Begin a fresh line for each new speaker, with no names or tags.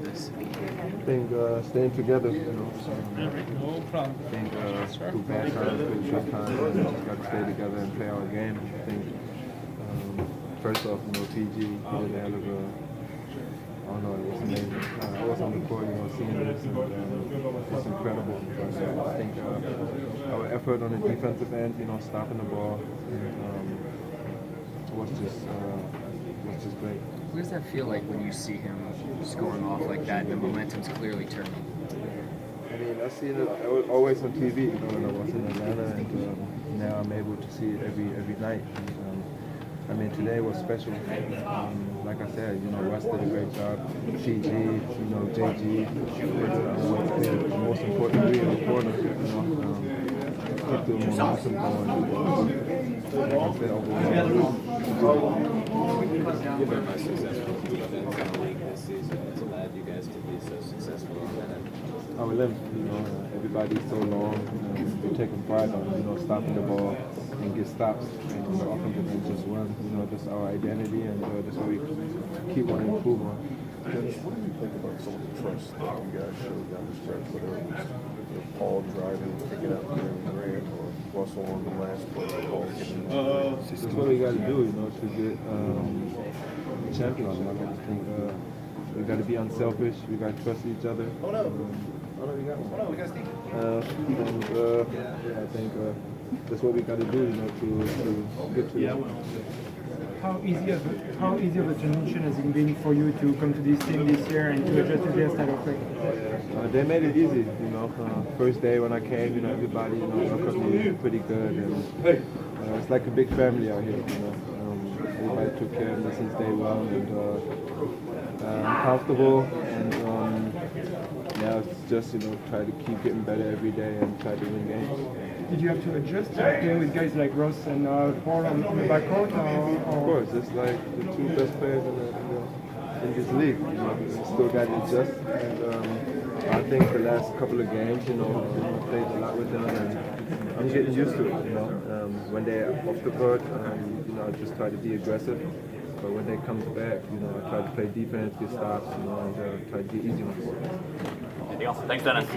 this?
I think staying together, I think through bad times, through good times, we just got to stay together and play our game. I think first off, PG did a hell of a, I don't know, it was amazing. I was on the court, seeing this, and it's incredible. But I think our effort on the defensive end, stopping the ball, was just great.
What does that feel like when you see him scoring off like that and the momentum's clearly turning?
I mean, I see it always on TV, when I was in Atlanta, and now I'm able to see it every night. And, I mean, today was special. Like I said, West did a great job. CG, JG, the most important three in the corner. Keep the momentum going. Like I said, overall.
You've been most successful in the league this season. It's allowed you guys to be so successful on that end.
Our limit, everybody's so long. We're taking pride on, stopping the ball and get stops. And the offensive end just run. That's our identity, and that's what we keep on improving on.
What do you think about some of the trust that you guys showed down the stretch, whether it was Paul driving, picking up Grant, or Russell on the last play, Paul getting
That's what we got to do, to get champions. I think we got to be unselfish. We got to trust each other.
Oh no, we got one. Oh no, we got Steve.
I think that's what we got to do, to get to.
How easy of a transition has it been for you to come to this team this year and to adjust to their style of play?
They made it easy, first day when I came, everybody, welcomed me pretty good, and it's like a big family out here, everybody took care of me since day one, and I'm comfortable, and now it's just, try to keep getting better every day and try to win games.
Did you have to adjust playing with guys like Ross and Paul on the backcourt?
Of course, it's like the two best players in this league. We still got to adjust, and I think the last couple of games, played a lot with them, and I'm getting used to it. When they're off the court, I just try to be aggressive. But when they come back, I try to play defense, get stops, and try to get easy on the court.
Anything else? Thanks, Dennis.